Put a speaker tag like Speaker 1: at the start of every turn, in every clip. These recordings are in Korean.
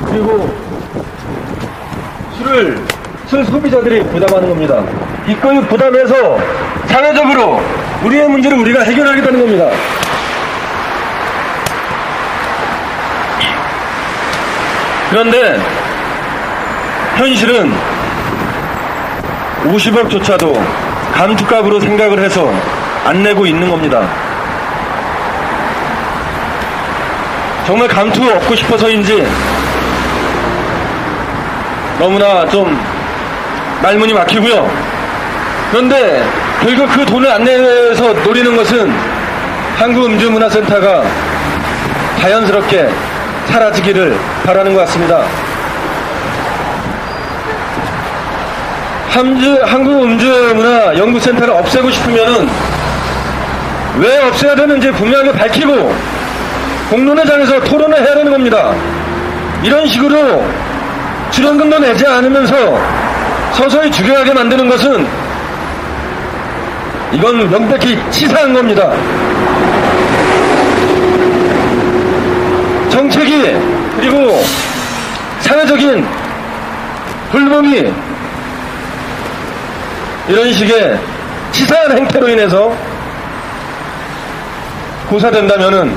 Speaker 1: 그리고 술 소비자들이 부담하는 겁니다. 기꺼이 부담해서 사회적으로 우리의 문제를 우리가 해결하겠다는 겁니다. 그런데 현실은 50억조차도 감투값으로 생각을 해서 안 내고 있는 겁니다. 정말 감투 얻고 싶어서인지 너무나 좀 말문이 막히고요. 그런데 결국 그 돈을 안 내서 노리는 것은 한국음주문화센터가 자연스럽게 사라지기를 바라는 것 같습니다. 한국음주문화연구센터를 없애고 싶으면은 왜 없애야 되는지 분명하게 밝히고 공론회장에서 토론을 해야 되는 겁니다. 이런 식으로 출연금도 내지 않으면서 서서히 죽여가게 만드는 것은 이건 명백히 치사한 겁니다. 정책이 그리고 사회적인 불멍이 이런 식의 치사한 행태로 인해서 고사된다면은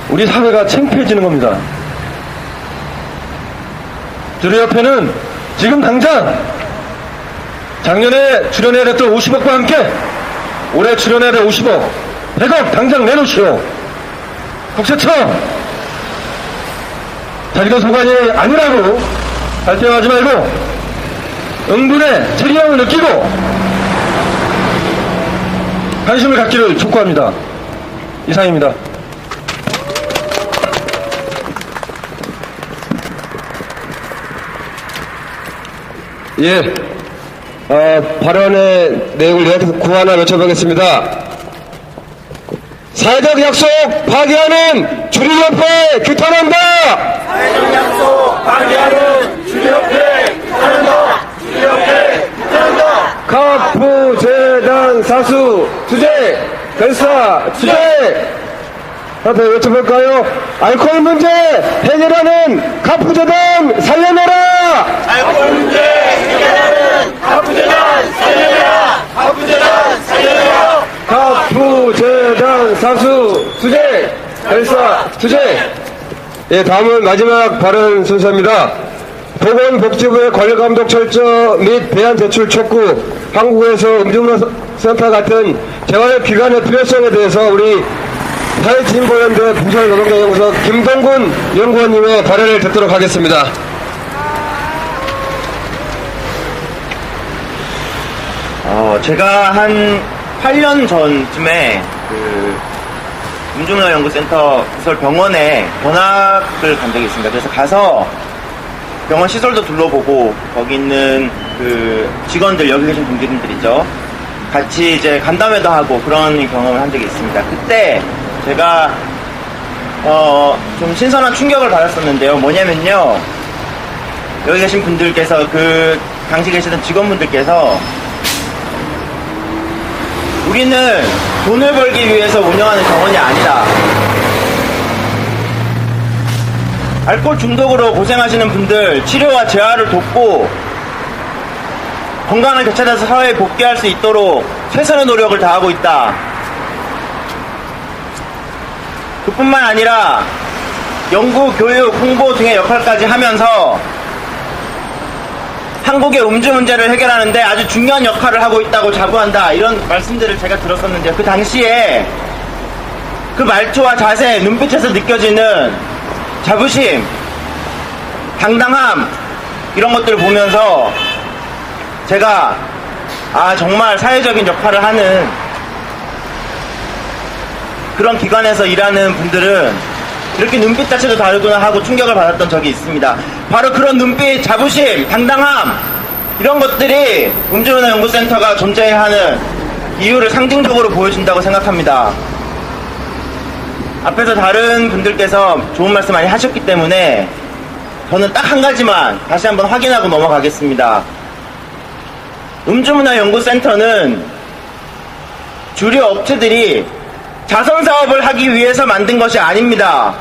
Speaker 1: 우리 사회가 창피해지는 겁니다. 주류협회는 지금 당장 작년에 출연해야 됐던 50억과 함께 올해 출연해야 될 50억, 100억 당장 내놓으시오. 국세청 자기들 소관이 아니라고 발표하지 말고 응분의 책임감을 느끼고 관심을 갖기를 촉구합니다. 이상입니다.
Speaker 2: 예, 발언의 내용을 요약해서 구하나 여쭤보겠습니다. 사회적 약속 파기하는 주류협회 규탄한다!
Speaker 3: 사회적 약속 파기하는 주류협회 규탄한다! 주류협회 규탄한다!
Speaker 2: 카푸재단 사수 투쟁 결사 투쟁 앞에 여쭤볼까요? 알코올 문제 해결하는 카푸재단 살려내라!
Speaker 3: 알코올 문제 해결하는 카푸재단 살려내라! 카푸재단 살려내라!
Speaker 2: 카푸재단 사수 투쟁 결사 투쟁. 예, 다음은 마지막 발언 순서입니다. 보건복지부의 관리감독 철저 및 대안 제출 촉구, 한국에서 음주문화센터 같은 재활기관의 필요성에 대해서 우리 사회진보연대 부설노동자연구소 김동군 연구원님의 발언을 듣도록 하겠습니다.
Speaker 4: 제가 한 8년 전쯤에 음주문화연구센터 부설병원에 견학을 간 적이 있습니다. 그래서 가서 병원 시설도 둘러보고 거기 있는 직원들, 여기 계신 분들이 있죠. 같이 이제 간담회도 하고 그런 경험을 한 적이 있습니다. 그때 제가 좀 신선한 충격을 받았었는데요. 뭐냐면요, 여기 계신 분들께서 당시 계시던 직원분들께서 우리는 돈을 벌기 위해서 운영하는 병원이 아니다. 알코올 중독으로 고생하시는 분들 치료와 재활을 돕고 건강을 되찾아서 사회에 복귀할 수 있도록 최선의 노력을 다하고 있다. 그뿐만 아니라 연구, 교육, 홍보 등의 역할까지 하면서 한국의 음주 문제를 해결하는데 아주 중요한 역할을 하고 있다고 자부한다. 이런 말씀들을 제가 들었었는데요. 그 당시에 그 말투와 자세, 눈빛에서 느껴지는 자부심, 당당함, 이런 것들을 보면서 제가 정말 사회적인 역할을 하는 그런 기관에서 일하는 분들은 이렇게 눈빛 자체도 다르구나 하고 충격을 받았던 적이 있습니다. 바로 그런 눈빛, 자부심, 당당함, 이런 것들이 음주문화연구센터가 존재해야 하는 이유를 상징적으로 보여준다고 생각합니다. 앞에서 다른 분들께서 좋은 말씀 많이 하셨기 때문에 저는 딱 한 가지만 다시 한번 확인하고 넘어가겠습니다. 음주문화연구센터는 주류 업체들이 자선사업을 하기 위해서 만든 것이 아닙니다.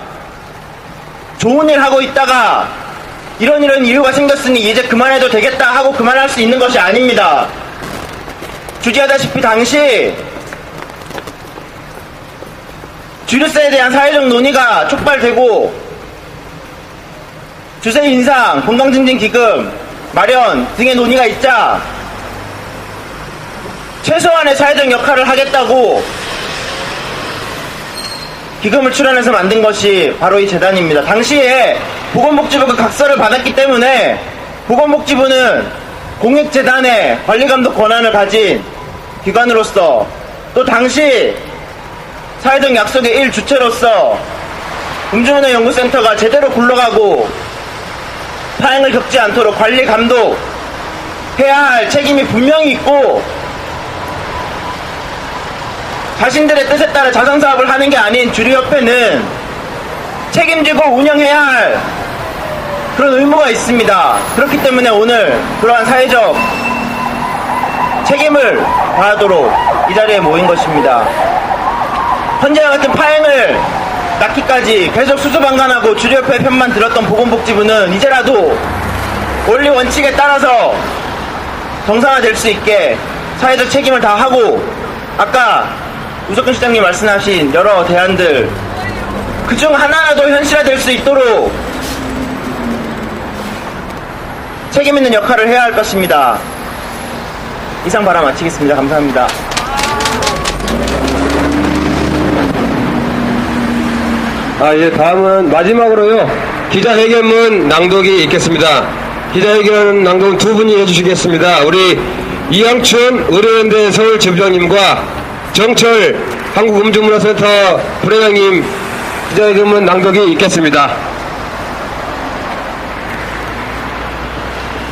Speaker 4: 좋은 일 하고 있다가 이런 이유가 생겼으니 이제 그만해도 되겠다 하고 그만할 수 있는 것이 아닙니다. 주지하다시피 당시 주류세에 대한 사회적 논의가 촉발되고 주세 인상, 건강증진기금 마련 등의 논의가 있자 최소한의 사회적 역할을 하겠다고 기금을 출연해서 만든 것이 바로 이 재단입니다. 당시에 보건복지부가 각서를 받았기 때문에 보건복지부는 공익재단의 관리감독 권한을 가진 기관으로서 또 당시 사회적 약속의 일주체로서 음주운행 연구센터가 제대로 굴러가고 파행을 겪지 않도록 관리 감독 해야 할 책임이 분명히 있고 자신들의 뜻에 따라 자선사업을 하는 게 아닌 주류협회는 책임지고 운영해야 할 그런 의무가 있습니다. 그렇기 때문에 오늘 그러한 사회적 책임을 다하도록 이 자리에 모인 것입니다. 현재와 같은 파행을 낳기까지 계속 수수방관하고 주류협회 편만 들었던 보건복지부는 이제라도 원리 원칙에 따라서 정상화될 수 있게 사회적 책임을 다하고 아까 우석근 시장님 말씀하신 여러 대안들 그중 하나라도 현실화될 수 있도록 책임 있는 역할을 해야 할 것입니다. 이상 발언 마치겠습니다. 감사합니다.
Speaker 2: 예, 다음은 마지막으로요, 기자회견문 낭독이 있겠습니다. 기자회견 낭독은 두 분이 해주시겠습니다. 우리 이양춘 의료연대 서울 지부장님과 정철 한국음주문화센터 부회장님 기자회견문 낭독이 있겠습니다.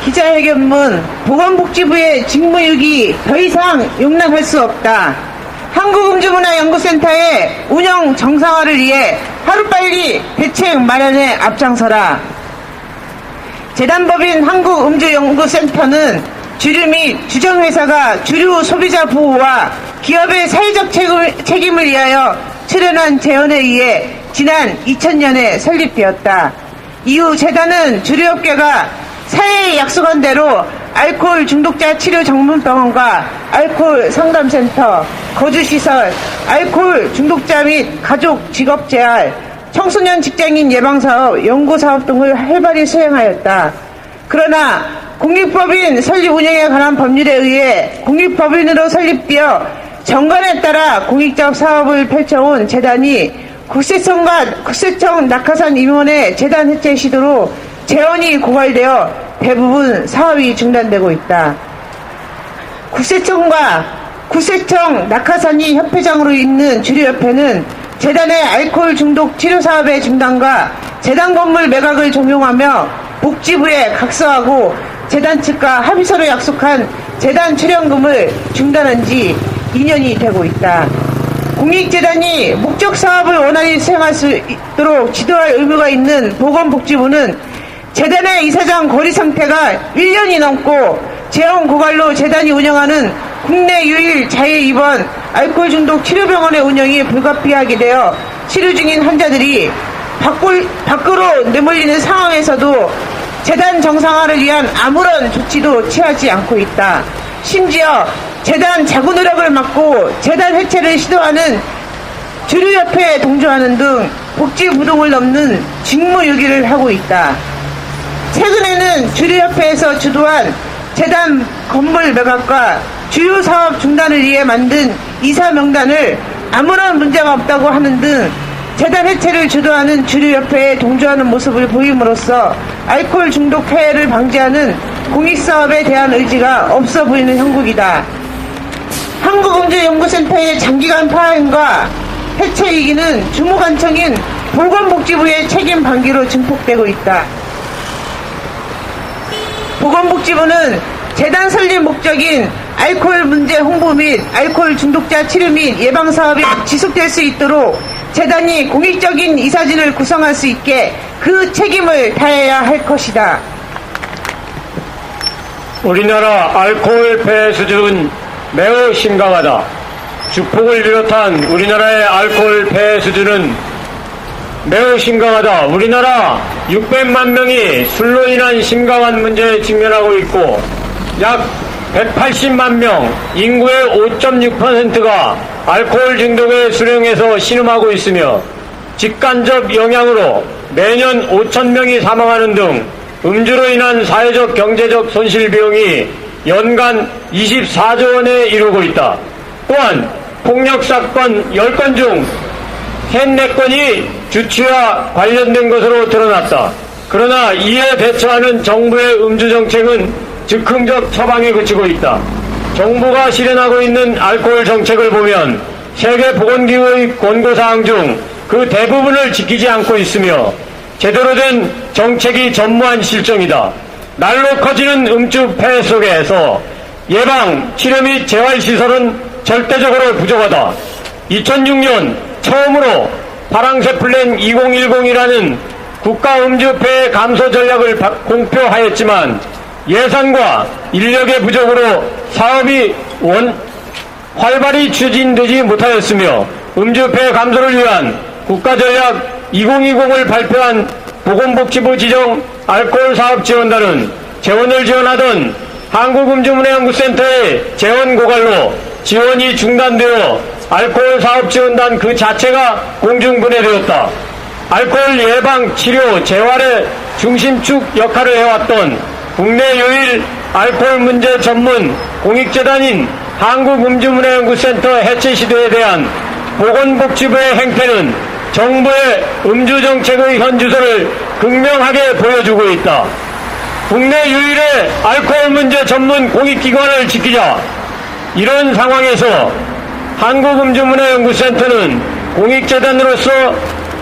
Speaker 5: 기자회견문 보건복지부의 직무유기 더 이상 용납할 수 없다. 한국음주문화연구센터의 운영 정상화를 위해 하루빨리 대책 마련에 앞장서라. 재단법인 한국음주연구센터는 주류 및 주정회사가 주류 소비자 보호와 기업의 사회적 책임을 위하여 출연한 제언에 의해 지난 2000년에 설립되었다. 이후 재단은 주류업계가 사회에 약속한 대로 알코올 중독자 치료 전문병원과 알코올 상담센터, 거주시설, 알코올 중독자 및 가족 직업 재활, 청소년 직장인 예방사업, 연구사업 등을 활발히 수행하였다. 그러나 공익법인 설립 운영에 관한 법률에 의해 공익법인으로 설립되어 정관에 따라 공익적 사업을 펼쳐온 재단이 국세청 낙하산 임원의 재단 해체 시도로 재원이 고갈되어 대부분 사업이 중단되고 있다. 국세청 낙하산이 협회장으로 있는 주류협회는 재단의 알코올 중독 치료 사업의 중단과 재단 건물 매각을 종용하며 복지부에 각서하고 재단 측과 합의서로 약속한 재단 출연금을 중단한 지 2년이 되고 있다. 공익재단이 목적 사업을 원활히 수행할 수 있도록 지도할 의무가 있는 보건복지부는 재단의 이사장 거리 상태가 1년이 넘고 재원 고갈로 재단이 운영하는 국내 유일 자해 입원 알코올 중독 치료병원의 운영이 불가피하게 되어 치료 중인 환자들이 밖으로 내몰리는 상황에서도 재단 정상화를 위한 아무런 조치도 취하지 않고 있다. 심지어 재단 자구 노력을 막고 재단 해체를 시도하는 주류협회에 동조하는 등 복지부동을 넘는 직무유기를 하고 있다. 최근에는 주류협회에서 주도한 재단 건물 매각과 주요 사업 중단을 위해 만든 이사 명단을 아무런 문제가 없다고 하는 등 재단 해체를 주도하는 주류협회에 동조하는 모습을 보임으로써 알코올 중독 폐해를 방지하는 공익사업에 대한 의지가 없어 보이는 형국이다. 한국음주연구센터의 장기간 파행과 해체 위기는 주무관청인 보건복지부의 책임 방기로 증폭되고 있다. 보건복지부는 재단 설립 목적인 알코올 문제 홍보 및 알코올 중독자 치료 및 예방 사업이 지속될 수 있도록 재단이 공익적인 이사진을 구성할 수 있게 그 책임을 다해야 할 것이다.
Speaker 6: 우리나라 알코올 폐해 수준은 매우 심각하다. 주폭을 비롯한 우리나라의 알코올 폐해 수준은 매우 심각하다. 우리나라 600만 명이 술로 인한 심각한 문제에 직면하고 있고 약 180만 명, 인구의 5.6%가 알코올 중독의 수령에서 신음하고 있으며 직간접 영향으로 매년 5천 명이 사망하는 등 음주로 인한 사회적 경제적 손실 비용이 연간 24조 원에 이르고 있다. 또한 폭력사건 10건 중 3, 4건이 주취와 관련된 것으로 드러났다. 그러나 이에 대처하는 정부의 음주 정책은 즉흥적 처방에 그치고 있다. 정부가 실현하고 있는 알코올 정책을 보면 세계보건기구의 권고사항 중 그 대부분을 지키지 않고 있으며 제대로 된 정책이 전무한 실정이다. 날로 커지는 음주 폐해 속에서 예방, 치료 및 재활시설은 절대적으로 부족하다. 2006년 처음으로 파랑새 플랜 2010이라는 국가 음주 폐해 감소 전략을 공표하였지만 예산과 인력의 부족으로 사업이 활발히 추진되지 못하였으며 음주 폐해 감소를 위한 국가전략 2020을 발표한 보건복지부 지정 알코올 사업 지원단은 재원을 지원하던 한국음주문화연구센터의 재원 고갈로 지원이 중단되어 알코올 사업 지원단 그 자체가 공중분해되었다. 알코올 예방, 치료, 재활의 중심축 역할을 해왔던 국내 유일 알코올 문제 전문 공익재단인 한국음주문화연구센터 해체 시도에 대한 보건복지부의 행태는 정부의 음주정책의 현주소를 극명하게 보여주고 있다. 국내 유일의 알코올 문제 전문 공익기관을 지키자. 이런 상황에서 한국음주문화연구센터는 공익재단으로서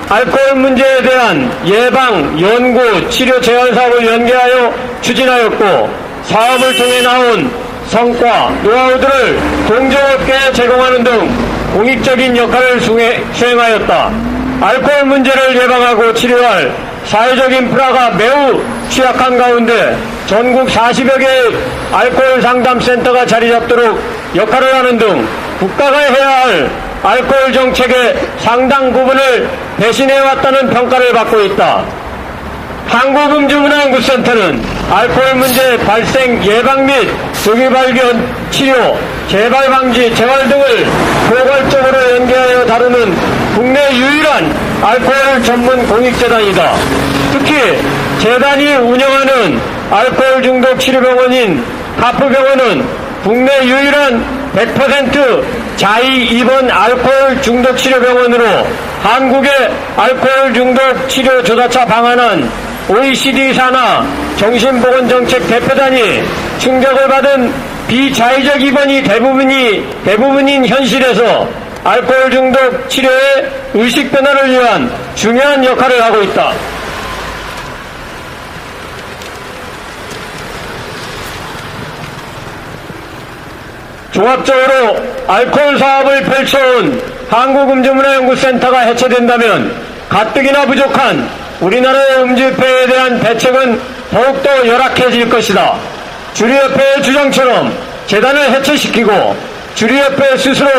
Speaker 6: 알코올 문제에 대한 예방, 연구, 치료, 재활 사업을 연계하여 추진하였고 사업을 통해 나온 성과, 노하우들을 동종업계에 제공하는 등 공익적인 역할을 수행하였다. 알코올 문제를 예방하고 치료할 사회적 인프라가 매우 취약한 가운데 전국 40여 개의 알코올 상담센터가 자리 잡도록 역할을 하는 등 국가가 해야 할 알코올 정책의 상당 부분을 배신해왔다는 평가를 받고 있다. 한국음주문화연구센터는 알코올 문제 발생 예방 및 조기 발견, 치료, 재발 방지, 재활 등을 포괄적으로 연계하여 다루는 국내 유일한 알코올 전문 공익재단이다. 특히 재단이 운영하는 알코올 중독 치료병원인 가프병원은 국내 유일한 100% 자의 입원 알코올 중독 치료병원으로 한국의 알코올 중독 치료 조사차 방한한 OECD 산하 정신보건정책 대표단이 충격을 받은 비자의적 입원이 대부분인 현실에서 알코올 중독 치료의 의식 변화를 위한 중요한 역할을 하고 있다. 종합적으로 알코올 사업을 펼쳐온 한국음주문화연구센터가 해체된다면 가뜩이나 부족한 우리나라의 음주 폐해에 대한 대책은 더욱더 열악해질 것이다. 주류협회의 주장처럼 재단을 해체시키고 주류협회 스스로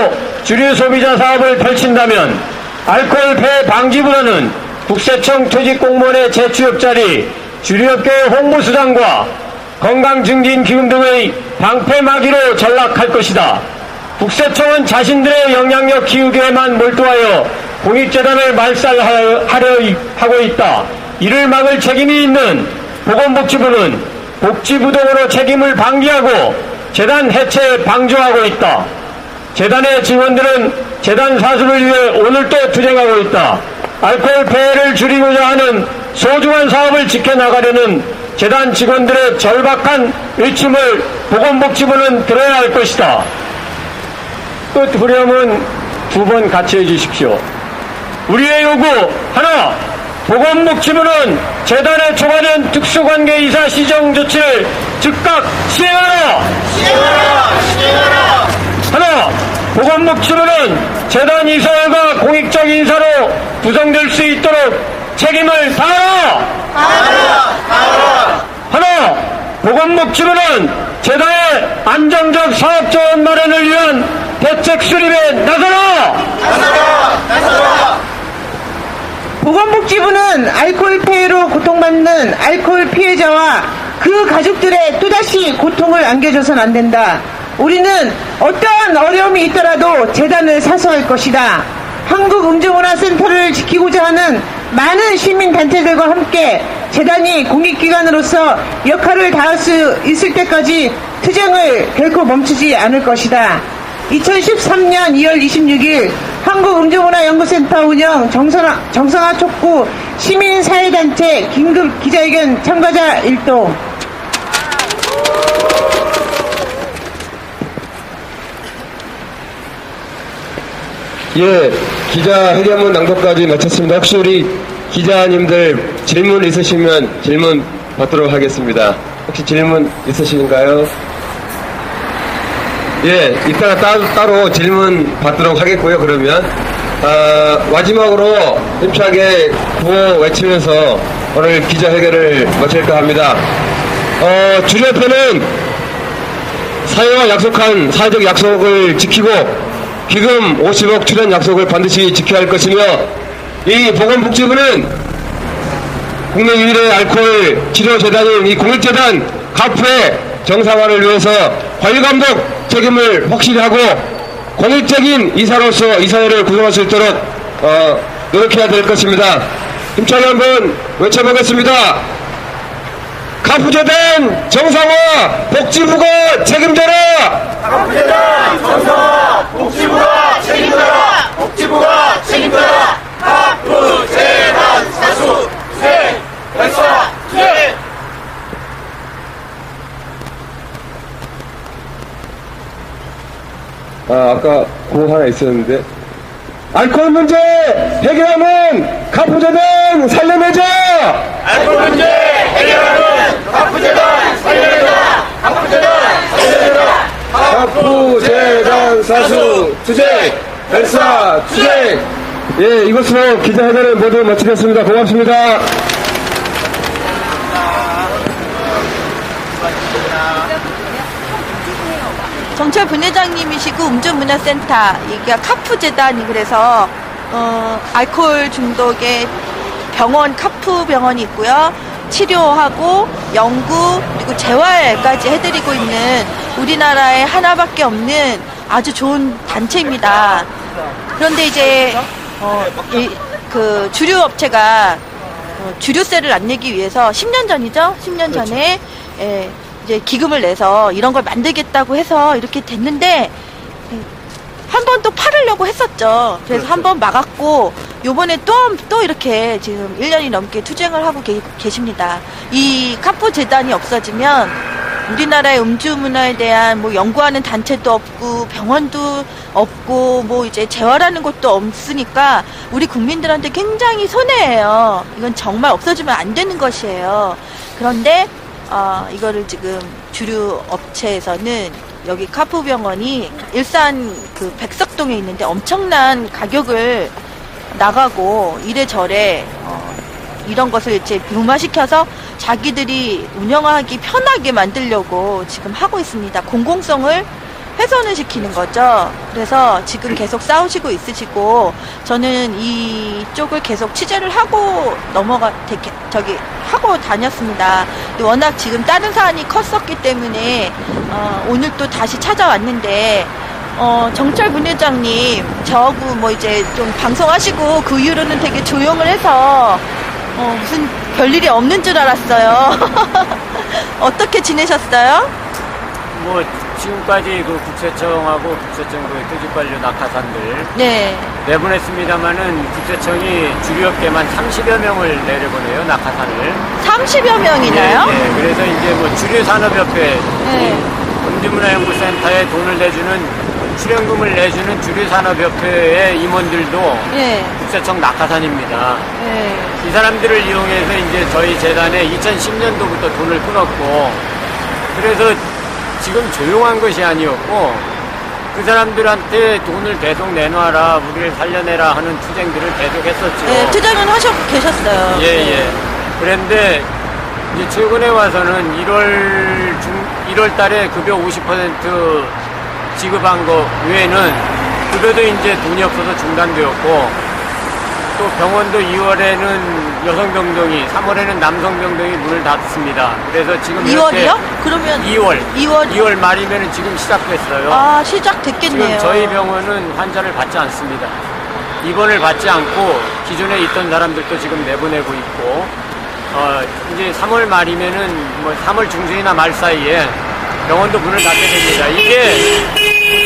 Speaker 6: 주류 소비자 사업을 펼친다면 알코올 폐해 방지보다는 국세청 퇴직 공무원의 재취업 자리, 주류협회의 홍보수당과 건강증진기금 등의 방패막이로 전락할 것이다. 국세청은 자신들의 영향력 키우기에만 몰두하여 공익재단을 말살하려 하고 있다. 이를 막을 책임이 있는 보건복지부는 복지부동으로 책임을 방기하고 재단 해체에 방조하고 있다. 재단의 직원들은 재단 사수를 위해 오늘도 투쟁하고 있다. 알코올 폐해를 줄이고자 하는 소중한 사업을 지켜나가려는 재단 직원들의 절박한 외침을 보건복지부는 들어야 할 것이다. 끝 후렴은 2번 같이 해주십시오. 우리의 요구 하나, 보건복지부는 재단에 초과된 특수관계 이사 시정 조치를 즉각 시행하라. 하나, 보건복지부는 재단 이사회가 공익적 인사로 구성될 수 있도록 책임을 다하라. 하나, 보건복지부는 재단의 안정적 사업 자원 마련을 위한 대책 수립에 나서라.
Speaker 5: 보건복지부는 알코올 폐해로 고통받는 알코올 피해자와 그 가족들의 또다시 고통을 안겨줘서는 안 된다. 우리는 어떠한 어려움이 있더라도 재단을 사수할 것이다. 한국음주문화센터를 지키고자 하는 많은 시민단체들과 함께 재단이 공익기관으로서 역할을 다할 수 있을 때까지 투쟁을 결코 멈추지 않을 것이다. 2013년 2월 26일 한국음주문화연구센터 운영 정성화 촉구 시민사회단체 긴급 기자회견 참가자 1동.
Speaker 2: 예, 기자회견문 낭독까지 마쳤습니다. 혹시 우리 기자님들 질문 있으시면 질문 받도록 하겠습니다. 혹시 질문 있으신가요? 예, 이따가 따로 질문 받도록 하겠고요. 그러면 마지막으로 힘차게 구호 외치면서 오늘 기자회견을 마칠까 합니다. 주류협회는 사회와 약속한 사회적 약속을 지키고 기금 50억 출연 약속을 반드시 지켜야 할 것이며, 이 보건복지부는 국내 유일의 알코올 치료재단인 이 공익재단 카프의 정상화를 위해서 관리감독 책임을 확실히 하고 공익적인 이사로서 이 사회를 구성할 수 있도록 노력해야 될 것입니다. 힘차게 한번 외쳐보겠습니다. 카프재단 정상화 복지부가 책임져라!
Speaker 3: 카프재단 정상화 복지부가 책임져라. 복지부가 책임져라. 카프재단 사수 투쟁 발사 투쟁.
Speaker 2: 아까 구호 하나 있었는데, 알코올 문제 해결하는 카프재단 살려내자!
Speaker 3: 알코올 문제 해결하는 카프재단 살려내자. 카프재단 살려내자.
Speaker 2: 카프재단 사수 투쟁 발사 투쟁. 예, 이것으로 기자회견을 모두 마치겠습니다. 고맙습니다.
Speaker 7: 정철 분회장님이시고 음주문화센터, 이게 카프재단이 그래서 알코올 중독의 병원, 카프 병원이 있고요. 치료하고 연구 그리고 재활까지 해드리고 있는 우리나라에 하나밖에 없는 아주 좋은 단체입니다. 그런데 이제 그 주류 업체가 주류세를 안 내기 위해서 10년 전이죠. 10년 전에 이제 기금을 내서 이런 걸 만들겠다고 해서 이렇게 됐는데 한 번 또 팔으려고 했었죠. 그래서 한 번 막았고 요번에 또 이렇게 지금 1년이 넘게 투쟁을 하고 계십니다. 이 카프 재단이 없어지면 우리나라의 음주 문화에 대한 뭐 연구하는 단체도 없고 병원도 없고 뭐 이제 재활하는 곳도 없으니까 우리 국민들한테 굉장히 손해예요. 이건 정말 없어지면 안 되는 것이에요. 그런데 이거를 지금 주류 업체에서는 여기 카프 병원이 일산 그 백석동에 있는데 엄청난 가격을 나가고 이래저래 이런 것을 이제 무마시켜서 자기들이 운영하기 편하게 만들려고 지금 하고 있습니다. 공공성을 훼손을 시키는 거죠. 그래서 지금 계속 싸우시고 있으시고 저는 이쪽을 계속 취재를 하고 하고 다녔습니다. 근데 워낙 지금 다른 사안이 컸었기 때문에 오늘 또 다시 찾아왔는데 정철 분회장님 저하고 뭐 이제 좀 방송하시고 그 이후로는 되게 조용을 해서 무슨 별일이 없는 줄 알았어요. 어떻게 지내셨어요?
Speaker 6: 뭐 지금까지 그 국세청하고 국세청의 토지관료 낙하산들 내보냈습니다마는 국세청이 주류업계만 30여 명을 내려보내요. 낙하산을
Speaker 7: 30여 명이나요?
Speaker 6: 네, 그래서 이제 뭐 주류산업협회 음주문화연구센터에 돈을 내주는 출연금을 내주는 주류산업협회의 임원들도 국세청 낙하산입니다. 이 사람들을 이용해서 이제 저희 재단에 2010년도부터 돈을 끊었고, 그래서 지금 조용한 것이 아니었고 그 사람들한테 돈을 계속 내놔라, 우리를 살려내라 하는 투쟁들을 계속 했었죠.
Speaker 7: 네, 투쟁은 하셨고 계셨어요.
Speaker 6: 예. 그런데 이제 최근에 와서는 1월 달에 급여 50% 지급한 거 외에는 급여도 이제 돈이 없어서 중단되었고, 또 병원도 2월에는 여성 병동이, 3월에는 남성 병동이 문을 닫습니다. 그래서 지금
Speaker 7: 2월이요? 그러면
Speaker 6: 2월 말이면 지금 시작됐어요.
Speaker 7: 아, 시작됐겠네요.
Speaker 6: 지금 저희 병원은 환자를 받지 않습니다. 입원을 받지 않고 기존에 있던 사람들도 지금 내보내고 있고, 이제 3월 말이면은 뭐 3월 중순이나 말 사이에 병원도 문을 닫게 됩니다. 이게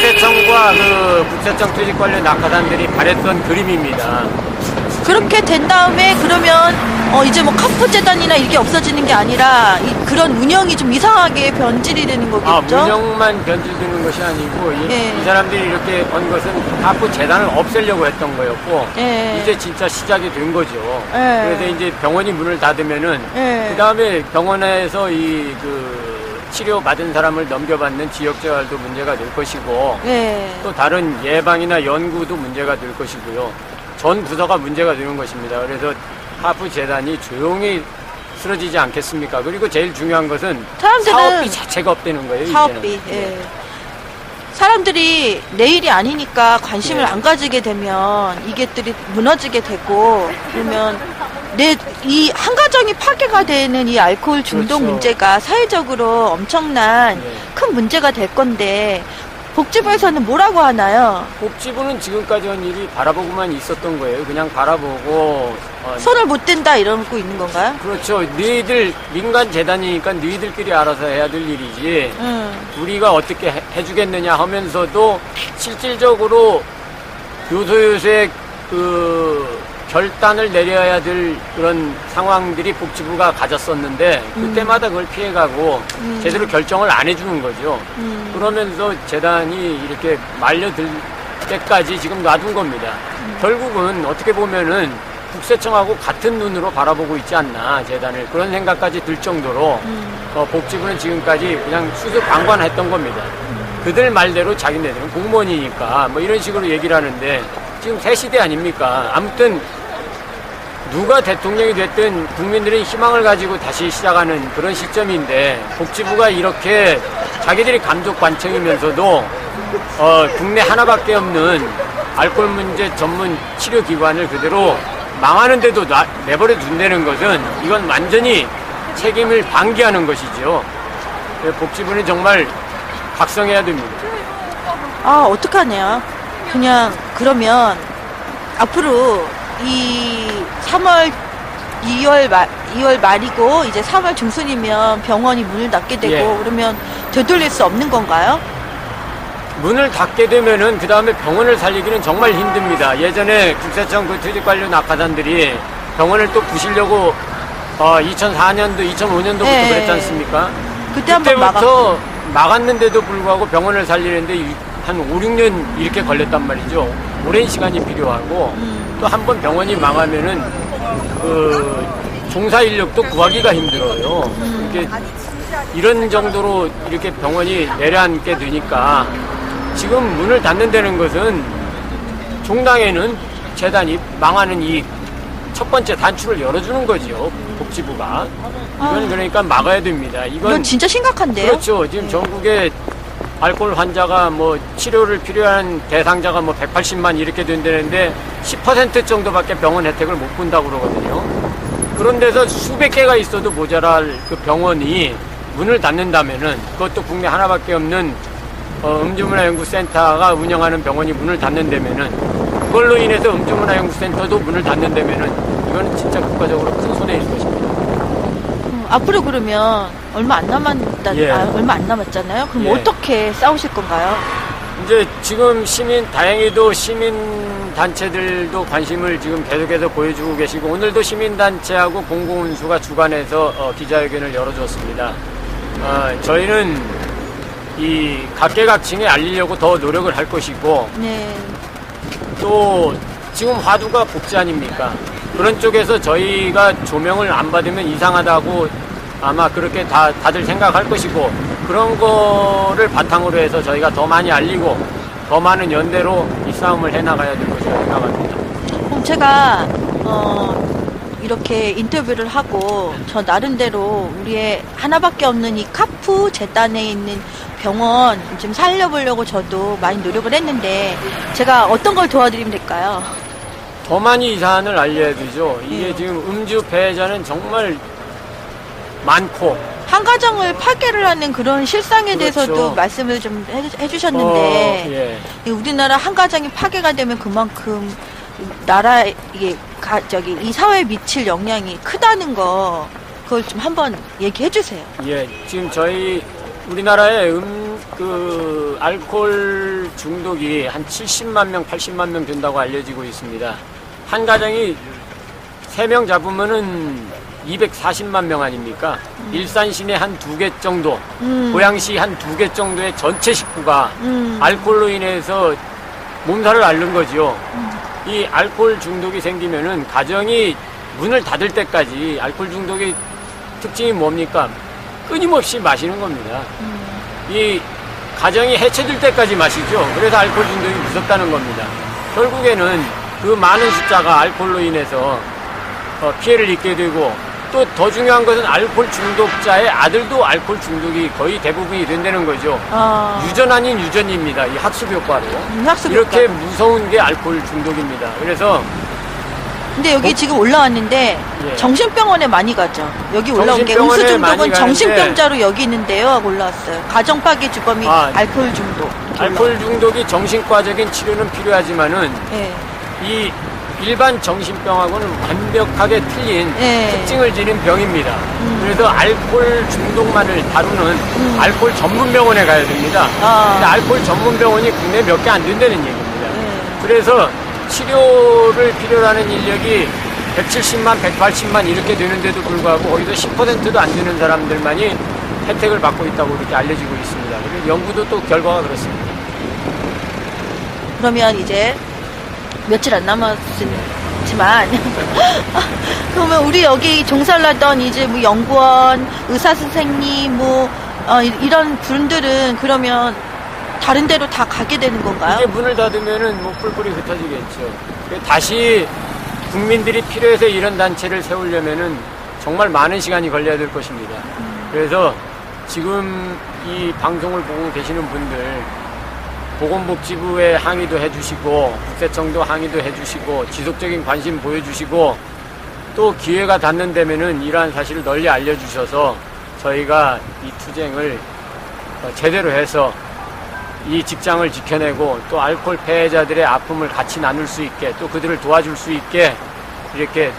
Speaker 6: 국세청과 그 국세청 퇴직 관련 낙하산들이 바랬던 그림입니다.
Speaker 7: 그렇게 된 다음에 그러면 이제 뭐 카프 재단이나 이게 없어지는 게 아니라 그런 운영이 좀 이상하게 변질이 되는 거겠죠?
Speaker 6: 운영만 변질되는 것이 아니고
Speaker 7: 예.
Speaker 6: 이 사람들이 이렇게 한 것은 카프 재단을 없애려고 했던 거였고
Speaker 7: 예.
Speaker 6: 이제 진짜 시작이 된 거죠.
Speaker 7: 예.
Speaker 6: 그래서 이제 병원이 문을 닫으면은
Speaker 7: 예.
Speaker 6: 그 다음에 병원에서 이 치료 받은 사람을 넘겨받는 지역재활도 문제가 될 것이고
Speaker 7: 예.
Speaker 6: 또 다른 예방이나 연구도 문제가 될 것이고요. 전 부서가 문제가 되는 것입니다. 그래서 카프 재단이 조용히 쓰러지지 않겠습니까? 그리고 제일 중요한 것은
Speaker 7: 사람들은
Speaker 6: 사업비 자체가 없다는 거예요.
Speaker 7: 사업비.
Speaker 6: 이제는.
Speaker 7: 예. 사람들이 내일이 아니니까 관심을
Speaker 6: 네.
Speaker 7: 안 가지게 되면 이게들이 무너지게 되고 그러면 이 한 가정이 파괴가 되는 이 알코올 중독
Speaker 6: 그렇죠.
Speaker 7: 문제가 사회적으로 엄청난
Speaker 6: 네.
Speaker 7: 큰 문제가 될 건데 복지부에서는 뭐라고 하나요?
Speaker 6: 복지부는 지금까지 한 일이 바라보고만 있었던 거예요. 그냥 바라보고
Speaker 7: 손을 못 댄다 이러고 있는 건가요?
Speaker 6: 그렇죠. 너희들 민간 재단이니까 너희들끼리 알아서 해야 될 일이지. 우리가 어떻게 해주겠느냐 하면서도 실질적으로 요소요소의 결단을 내려야 될 그런 상황들이 복지부가 가졌었는데 그때마다 그걸 피해가고 제대로 결정을 안 해주는 거죠. 그러면서 재단이 이렇게 말려들 때까지 지금 놔둔 겁니다. 결국은 어떻게 보면은 국세청하고 같은 눈으로 바라보고 있지 않나 재단을 그런 생각까지 들 정도로 복지부는 지금까지 그냥 수습방관했던 겁니다. 그들 말대로 자기네들은 공무원이니까 뭐 이런 식으로 얘기를 하는데 지금 새 시대 아닙니까? 아무튼 누가 대통령이 됐든 국민들은 희망을 가지고 다시 시작하는 그런 시점인데 복지부가 이렇게 자기들이 감독 관청이면서도 국내 하나밖에 없는 알코올 문제 전문 치료기관을 그대로 망하는데도 내버려 둔다는 것은 이건 완전히 책임을 방기하는 것이죠. 복지부는 정말 각성해야 됩니다.
Speaker 7: 아, 어떡하냐. 그냥 그러면 앞으로 이 2월 말이고 이제 3월 중순이면 병원이 문을 닫게 되고
Speaker 6: 예.
Speaker 7: 그러면 되돌릴 수 없는 건가요?
Speaker 6: 문을 닫게 되면은 그 다음에 병원을 살리기는 정말 힘듭니다. 예전에 국세청 퇴직 관련 낙하산들이 병원을 또 부시려고 2004년도, 2005년도부터
Speaker 7: 네.
Speaker 6: 그랬지 않습니까?
Speaker 7: 그때 한번
Speaker 6: 그때부터 막았는데도 불구하고 병원을 살리는데 한 5, 6년 이렇게 걸렸단 말이죠. 오랜 시간이 필요하고 또 한 번 병원이 망하면은 종사 인력도 구하기가 힘들어요. 이게 이런 정도로 이렇게 병원이 내려앉게 되니까 지금 문을 닫는다는 것은 종당에는 재단이 망하는 이 첫 번째 단추를 열어주는 거죠. 복지부가. 이건 그러니까 막아야 됩니다.
Speaker 7: 이건 진짜 심각한데요?
Speaker 6: 그렇죠. 지금 전국에 알코올 환자가 뭐 치료를 필요한 대상자가 뭐 180만 이렇게 된다는데 10% 정도밖에 병원 혜택을 못 본다고 그러거든요. 그런 데서 수백 개가 있어도 모자랄 그 병원이 문을 닫는다면은 그것도 국내 하나밖에 없는 음주문화연구센터가 운영하는 병원이 문을 닫는다면은 그걸로 인해서 음주문화연구센터도 문을 닫는다면은 이거는 진짜 국가적으로 큰 손해일 것입니다.
Speaker 7: 앞으로 그러면 얼마 안 남았잖아요. 그럼
Speaker 6: 예.
Speaker 7: 어떻게 싸우실 건가요?
Speaker 6: 이제 지금 다행히도 시민단체들도 관심을 지금 계속해서 보여주고 계시고, 오늘도 시민단체하고 공공운수가 주관해서 기자회견을 열어줬습니다. 저희는 이 각계각층에 알리려고 더 노력을 할 것이고,
Speaker 7: 네.
Speaker 6: 또 지금 화두가 복지 아닙니까? 그런 쪽에서 저희가 조명을 안 받으면 이상하다고 아마 그렇게 다들 생각할 것이고, 그런 거를 바탕으로 해서 저희가 더 많이 알리고 더 많은 연대로 이 싸움을 해나가야 될 것이라고 생각합니다.
Speaker 7: 그럼 제가 이렇게 인터뷰를 하고 저 나름대로 우리의 하나밖에 없는 이 카프 재단에 있는 병원 좀 살려보려고 저도 많이 노력을 했는데 제가 어떤 걸 도와드리면 될까요?
Speaker 6: 더 많이 이 사안을 알려야 되죠. 이게 지금 음주 폐해자는 정말 많고
Speaker 7: 한 가정을 파괴를 하는 그런 실상에
Speaker 6: 그렇죠.
Speaker 7: 대해서도 말씀을 좀 해주셨는데
Speaker 6: 예.
Speaker 7: 우리나라 한 가정이 파괴가 되면 그만큼 나라 이 사회에 미칠 영향이 크다는 거 그걸 좀 한번 얘기해 주세요.
Speaker 6: 예, 지금 우리나라에 알코올 중독이 한 70만 명, 80만 명 된다고 알려지고 있습니다. 한 가정이 3명 잡으면은 240만 명 아닙니까? 일산 시내 한 2개 정도, 고양시 한 2개 정도의 전체 식구가 알코올로 인해서 몸살을 앓는 거죠. 이 알코올 중독이 생기면은 가정이 문을 닫을 때까지 알코올 중독의 특징이 뭡니까? 끊임없이 마시는 겁니다. 이 가정이 해체될 때까지 마시죠. 그래서 알코올 중독이 무섭다는 겁니다. 결국에는 그 많은 숫자가 알코올로 인해서 피해를 입게 되고 또 더 중요한 것은 알코올 중독자의 아들도 알코올 중독이 거의 대부분이 된다는 거죠. 유전 아닌 유전입니다. 이 학습 효과로.
Speaker 7: 학습
Speaker 6: 이렇게
Speaker 7: 효과.
Speaker 6: 무서운 게 알코올 중독입니다. 그래서
Speaker 7: 근데 여기 지금 올라왔는데
Speaker 6: 예.
Speaker 7: 정신병원에 많이 가죠. 여기 올라온 게
Speaker 6: 정신병원에
Speaker 7: 음수
Speaker 6: 많이
Speaker 7: 중독은
Speaker 6: 가는데
Speaker 7: 정신병자로 여기 있는데요 하고 올라왔어요. 가정 파괴 주범이 알코올 중독.
Speaker 6: 알코올 중독이 정신과적인 치료는 필요하지만은
Speaker 7: 예.
Speaker 6: 이 일반 정신병하고는 완벽하게 틀린
Speaker 7: 예.
Speaker 6: 특징을 지닌 병입니다. 그래서 알코올 중독만을 다루는 알코올 전문병원에 가야 됩니다. 근데 알코올 전문병원이 국내에 몇 개 안 된다는 얘기입니다. 그래서 치료를 필요로 하는 인력이 170만, 180만 이렇게 되는데도 불구하고 거기서 10%도 안 되는 사람들만이 혜택을 받고 있다고 이렇게 알려지고 있습니다. 그리고 연구도 또 결과가 그렇습니다.
Speaker 7: 그러면 이제 며칠 안 남았지만 그러면 우리 여기 종사를 하던 이제 뭐 연구원, 의사 선생님 이런 분들은 그러면 다른 데로 다 가게 되는 건가요?
Speaker 6: 이게 문을 닫으면은 뭐 뿔뿔이 흩어지겠죠. 다시 국민들이 필요해서 이런 단체를 세우려면은 정말 많은 시간이 걸려야 될 것입니다. 그래서 지금 이 방송을 보고 계시는 분들 보건복지부에 항의도 해주시고 국세청도 항의도 해주시고 지속적인 관심 보여주시고 또 기회가 닿는다면은 이러한 사실을 널리 알려주셔서 저희가 이 투쟁을 제대로 해서 이 직장을 지켜내고 또 알코올 폐해자들의 아픔을 같이 나눌 수 있게 또 그들을 도와줄 수 있게 이렇게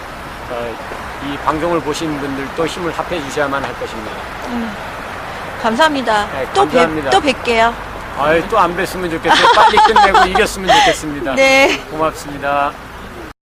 Speaker 6: 이 방송을 보신 분들도 힘을 합해 주셔야만 할 것입니다.
Speaker 7: 감사합니다.
Speaker 6: 네,
Speaker 7: 또
Speaker 6: 감사합니다.
Speaker 7: 또 뵐게요.
Speaker 6: 또 안 뵀으면 좋겠어요. 빨리 끝내고 이겼으면 좋겠습니다.
Speaker 7: 네.
Speaker 6: 고맙습니다.